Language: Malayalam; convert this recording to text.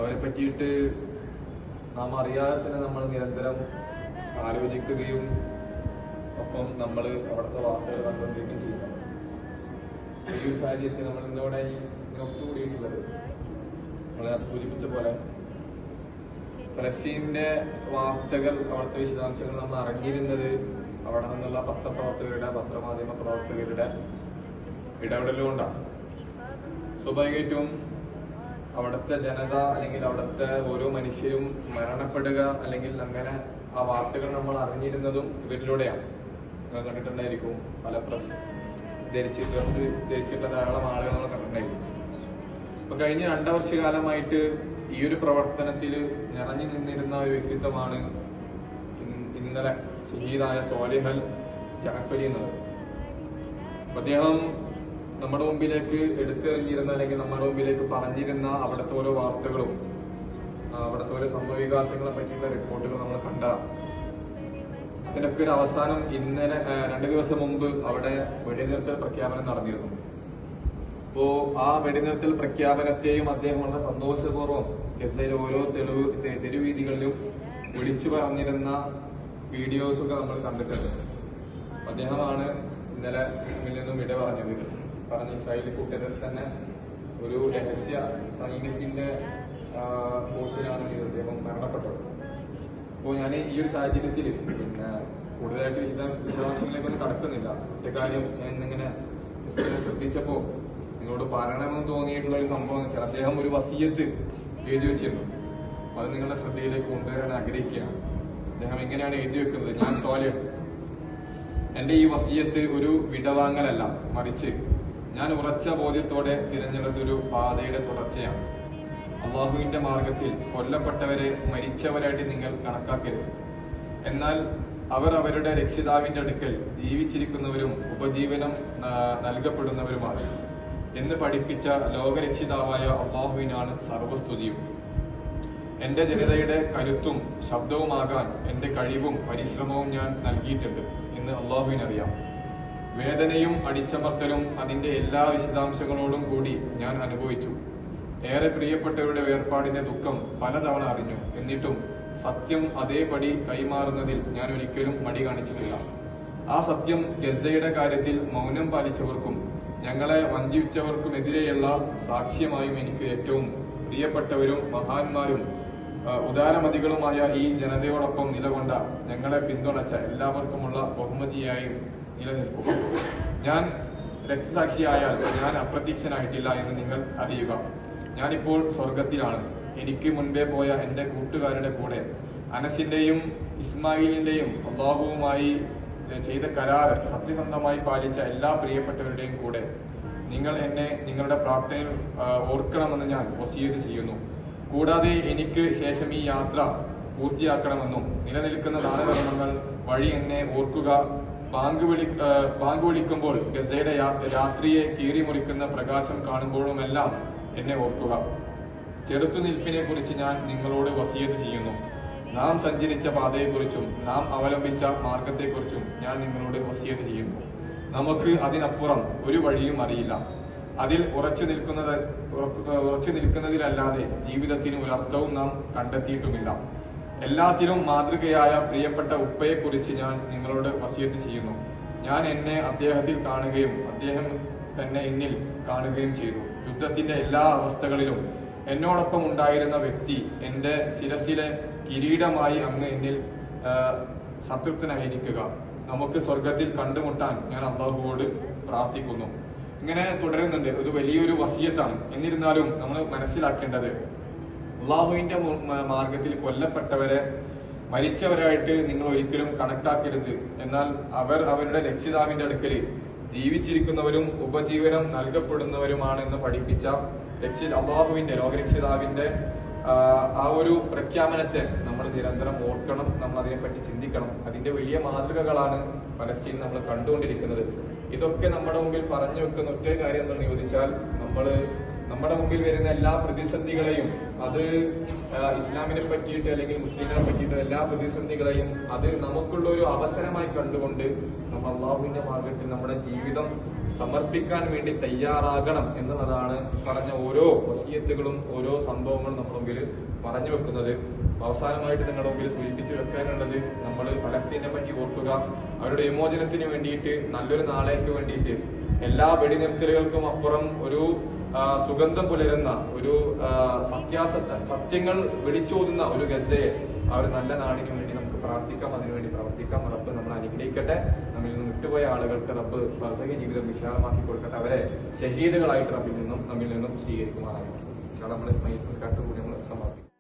അവരെ പറ്റിയിട്ട് നാം അറിയാതെ തന്നെ നമ്മൾ നിരന്തരം ആലോചിക്കുകയും ഒപ്പം നമ്മൾ അവിടുത്തെ വാർത്തകൾ കണ്ടുകൊണ്ടിരിക്കുകയും ചെയ്യുന്നു. ഈ ഒരു സാഹചര്യത്തിൽ നമ്മൾ ഇന്നോടെ ഒത്തുകൂടിയിട്ടുള്ളത് നമ്മളെ സൂചിപ്പിച്ച പോലെ ഫലസ്തീനിന്റെ വാർത്തകൾ, അവിടുത്തെ വിശദാംശങ്ങൾ നമ്മൾ അറിഞ്ഞിരുന്നത് അവിടെ നിന്നുള്ള പത്രപ്രവർത്തകരുടെ, പത്രമാധ്യമ പ്രവർത്തകരുടെ ഇടപെടലുകൊണ്ടാണ്. സ്വാഭാവികമായിട്ടും അവിടുത്തെ ജനത അല്ലെങ്കിൽ അവിടുത്തെ ഓരോ മനുഷ്യരും മരണപ്പെടുക അല്ലെങ്കിൽ അങ്ങനെ ആ വാർത്തകൾ നമ്മൾ അറിഞ്ഞിരുന്നതും ഇവരിലൂടെയാണ്. നിങ്ങൾ കണ്ടിട്ടുണ്ടായിരിക്കും, പല ഡ്രസ് ധരിച്ചിട്ടുള്ള ധാരാളം ആളുകൾ നമ്മൾ കണ്ടിട്ടുണ്ടായിരിക്കും. അപ്പൊ കഴിഞ്ഞ 2 വർഷക്കാലമായിട്ട് ഈ ഒരു പ്രവർത്തനത്തിൽ നിറഞ്ഞു നിന്നിരുന്ന ഒരു വ്യക്തിത്വമാണ് ഇന്നലെ ഷഹീദായ സ്വാലിഹ് അൽ ജഅഫരി എന്നത്. അദ്ദേഹം നമ്മുടെ മുമ്പിലേക്ക് എടുത്തെറിഞ്ഞിരുന്ന അല്ലെങ്കിൽ നമ്മുടെ മുമ്പിലേക്ക് പറഞ്ഞിരുന്ന അവിടുത്തെ ഓരോ വാർത്തകളും അവിടുത്തെ ഓരോ സംഭവവികാസങ്ങളെ പറ്റിയുള്ള റിപ്പോർട്ടുകൾ നമ്മൾ കണ്ടതാണ്. അതിനൊക്കെ ഒരു അവസാനം ഇന്നലെ 2 ദിവസം മുമ്പ് അവിടെ വെടിനിർത്തൽ പ്രഖ്യാപനം നടന്നിരുന്നു. അപ്പോ ആ വെടിനിർത്തൽ പ്രഖ്യാപനത്തെയും അദ്ദേഹം വളരെ സന്തോഷപൂർവ്വം ഗസയിലെ ഓരോ തെരുവീതികളിലും വിളിച്ചു പറഞ്ഞിരുന്ന വീഡിയോസൊക്കെ നമ്മൾ കണ്ടിട്ടുണ്ട്. അദ്ദേഹമാണ് ഇന്നലെ നിന്നും വിട പറഞ്ഞ ഇസ്രായേലി കൂട്ടത്തിൽ തന്നെ ഒരു രഹസ്യ സൈന്യത്തിന്റെ ഫോഴ്സിലാണ് അദ്ദേഹം മരണപ്പെട്ടത്. അപ്പോൾ ഞാൻ ഈ ഒരു സാഹചര്യത്തിൽ പിന്നെ കൂടുതലായിട്ട് വിശദാംശങ്ങളിലേക്കൊന്നും കടക്കുന്നില്ല. ഒറ്റ കാര്യം ഞാൻ ഇന്നിങ്ങനെ ശ്രദ്ധിച്ചപ്പോ നിങ്ങളോട് പറയണമെന്ന് തോന്നിയിട്ടുള്ള ഒരു സംഭവം എന്ന് വെച്ചാൽ, അദ്ദേഹം ഒരു വസിയത്ത് എഴുതി വെച്ചിരുന്നു. അത് നിങ്ങളുടെ ശ്രദ്ധയിലേക്ക് കൊണ്ടുവരാൻ ആഗ്രഹിക്കുകയാണ്. അദ്ദേഹം എങ്ങനെയാണ് എഴുതി വെക്കുന്നത്: ഞാൻ സ്വാലിഹ്, എന്റെ ഈ വസിയത്ത് ഒരു വിടവാങ്ങലല്ല, മറിച്ച് ഞാൻ ഉറച്ച ബോധ്യത്തോടെ തിരഞ്ഞെടുത്തൊരു പാതയുടെ തുടർച്ചയാണ്. അള്ളാഹുവിന്റെ മാർഗത്തിൽ കൊല്ലപ്പെട്ടവരെ മരിച്ചവരായിട്ട് നിങ്ങൾ കണക്കാക്കരുത്. എന്നാൽ അവർ അവരുടെ രക്ഷിതാവിന്റെ അടുക്കൽ ജീവിച്ചിരിക്കുന്നവരും ഉപജീവനം നൽകപ്പെടുന്നവരുമാണ് എന്ന് പഠിപ്പിച്ച ലോകരക്ഷിതാവായ അള്ളാഹുവിനാണ് സർവസ്തുതിയും. എന്റെ ജനതയുടെ കരുത്തും ശബ്ദവുമാകാൻ എന്റെ കഴിവും പരിശ്രമവും ഞാൻ നൽകിയിട്ടുണ്ട് എന്ന് അള്ളാഹുവിനറിയാം. വേദനയും അടിച്ചമർത്തലും അതിന്റെ എല്ലാ വിശദാംശങ്ങളോടും കൂടി ഞാൻ അനുഭവിച്ചു. ഏറെ പ്രിയപ്പെട്ടവരുടെ വേർപാടിന്റെ ദുഃഖം പലതവണ അറിഞ്ഞു. എന്നിട്ടും സത്യം അതേപടി കൈമാറുന്നതിൽ ഞാൻ ഒരിക്കലും മടി കാണിച്ചിട്ടില്ല. ആ സത്യം ഗസയുടെ കാര്യത്തിൽ മൗനം പാലിച്ചവർക്കും ഞങ്ങളെ വഞ്ചിച്ചവർക്കുമെതിരെയുള്ള സാക്ഷ്യമായും എനിക്ക് ഏറ്റവും പ്രിയപ്പെട്ടവരും മഹാന്മാരും ഉദാരമതികളുമായ ഈ ജനതയോടൊപ്പം നിലകൊണ്ട ഞങ്ങളെ പിന്തുണച്ച എല്ലാവർക്കുമുള്ള ബഹുമതിയായും നിലനിൽക്കും. ഞാൻ രക്തസാക്ഷിയായാൽ ഞാൻ അപ്രത്യക്ഷനായിട്ടില്ല എന്ന് നിങ്ങൾ അറിയുക. ഞാനിപ്പോൾ സ്വർഗത്തിലാണ്. എനിക്ക് മുൻപേ പോയ എന്റെ കൂട്ടുകാരുടെ കൂടെ, അനസിന്റെയും ഇസ്മായിലിന്റെയും അള്ളാഹുവുമായി ചെയ്ത കരാറ് സത്യസന്ധമായി പാലിച്ച എല്ലാ പ്രിയപ്പെട്ടവരുടെയും കൂടെ നിങ്ങൾ എന്നെ നിങ്ങളുടെ പ്രാർത്ഥനയിൽ ഓർക്കണമെന്ന് ഞാൻ വസിയത്ത് ചെയ്യുന്നു. കൂടാതെ എനിക്ക് ശേഷം ഈ യാത്ര പൂർത്തിയാക്കണമെന്നും നിലനിൽക്കുന്ന ദാനധർമ്മങ്ങൾ വഴി എന്നെ ഓർക്കുക. ബാങ്ക് വിളിക്കുമ്പോൾ ഗസയുടെ രാത്രിയെ കീറിമുറിക്കുന്ന പ്രകാശം കാണുമ്പോഴുമെല്ലാം എന്നെ ഓർക്കുക. ചെറുത്തുനിൽപ്പിനെ കുറിച്ച് ഞാൻ നിങ്ങളോട് വസിയത്ത് ചെയ്യുന്നു. നാം സഞ്ചരിച്ച പാതയെക്കുറിച്ചും നാം അവലംബിച്ച മാർഗത്തെക്കുറിച്ചും ഞാൻ നിങ്ങളോട് വസിയത്ത് ചെയ്യുന്നു. നമുക്ക് അതിനപ്പുറം ഒരു വഴിയും അറിയില്ല. അതിൽ ഉറച്ചു നിൽക്കുന്നതിലല്ലാതെ ജീവിതത്തിന് ഒരർത്ഥവും നാം കണ്ടെത്തിയിട്ടുമില്ല. എല്ലാത്തിലും മാതൃകയായ പ്രിയപ്പെട്ട ഉപ്പയെക്കുറിച്ച് ഞാൻ നിങ്ങളോട് വസിയത്ത് ചെയ്യുന്നു. ഞാൻ എന്നെ അദ്ദേഹത്തിൽ കാണുകയും അദ്ദേഹം തന്നെ എന്നിൽ കാണുകയും ചെയ്തു. യുദ്ധത്തിന്റെ എല്ലാ അവസ്ഥകളിലും എന്നോടൊപ്പം ഉണ്ടായിരുന്ന വ്യക്തി എന്റെ ശിരസിലെ കിരീടമായി അങ്ങ് എന്നിൽ സംതൃപ്തനായിരിക്കുക. നമുക്ക് സ്വർഗത്തിൽ കണ്ടുമുട്ടാൻ ഞാൻ അള്ളാഹുവോട് പ്രാർത്ഥിക്കുന്നു. ഇങ്ങനെ തുടരുന്നുണ്ട്. ഒരു വലിയൊരു വസിയത്താണ്. എന്നിരുന്നാലും നമ്മൾ മനസ്സിലാക്കേണ്ടത്, അള്ളാഹുവിന്റെ മാർഗത്തിൽ കൊല്ലപ്പെട്ടവരെ മരിച്ചവരായിട്ട് നിങ്ങൾ ഒരിക്കലും കണക്കാക്കരുത്. എന്നാൽ അവർ അവരുടെ രക്ഷിതാവിന്റെ അടുക്കൽ ജീവിച്ചിരിക്കുന്നവരും ഉപജീവനം നൽകപ്പെടുന്നവരുമാണെന്ന് പഠിപ്പിച്ച അള്ളാഹുവിന്റെ ലോകരക്ഷിതാവിന്റെ ആ ഒരു പ്രഖ്യാപനത്തെ നമ്മൾ നിരന്തരം ഓർക്കണം. നമ്മൾ അതിനെപ്പറ്റി ചിന്തിക്കണം. അതിന്റെ വലിയ മാതൃകകളാണ് ഫലസ്തീൻ നമ്മൾ കണ്ടുകൊണ്ടിരിക്കുന്നത്. ഇതൊക്കെ നമ്മുടെ മുമ്പിൽ പറഞ്ഞു വെക്കുന്ന ഒറ്റ കാര്യം എന്താണെന്ന് ചോദിച്ചാൽ, നമ്മുടെ മുമ്പിൽ വരുന്ന എല്ലാ പ്രതിസന്ധികളെയും, അത് ഇസ്ലാമിനെ പറ്റിയിട്ട് അല്ലെങ്കിൽ മുസ്ലിങ്ങളെ പറ്റിയിട്ട് എല്ലാ പ്രതിസന്ധികളെയും അത് നമുക്കുള്ള ഒരു അവസരമായി കണ്ടുകൊണ്ട് നമ്മൾ അള്ളാഹുവിന്റെ മാർഗത്തിൽ നമ്മുടെ ജീവിതം സമർപ്പിക്കാൻ വേണ്ടി തയ്യാറാകണം എന്നതാണ് പറഞ്ഞ ഓരോ വസിയത്തുകളും ഓരോ സംഭവങ്ങളും നമ്മുടെ മുമ്പിൽ പറഞ്ഞു വെക്കുന്നത്. അവസാനമായിട്ട് നിങ്ങളുടെ മുമ്പിൽ സൂചിപ്പിച്ചു വെക്കാനുള്ളത്, നമ്മൾ ഫലസ്തീനെ പറ്റി ഓർക്കുക. അവരുടെ വിമോചനത്തിന് വേണ്ടിയിട്ട്, നല്ലൊരു നാളേക്ക് വേണ്ടിയിട്ട്, എല്ലാ വെടിനിർത്തലുകൾക്കും അപ്പുറം ഒരു സുഗന്ധം പുലരുന്ന ഒരു സത്യങ്ങൾ വിളിച്ചോതുന്ന ഒരു ഗസയെ, ആ ഒരു നല്ല നാടിന് വേണ്ടി നമുക്ക് പ്രാർത്ഥിക്കാം, അതിനുവേണ്ടി പ്രവർത്തിക്കാം. റബ്ബ് നമ്മൾ അനുഗ്രഹിക്കട്ടെ. നമ്മിൽ നിന്ന് വിട്ടുപോയ ആളുകൾക്ക് റബ്ബ് ബർസഖി ജീവിതം വിശാലമാക്കി കൊടുക്കട്ടെ. അവരെ ഷഹീദുകളായിട്ട് നമ്മിൽ നിന്നും സ്വീകരിക്കുമാറാകട്ടെ. നമ്മൾ സമാപിക്കും.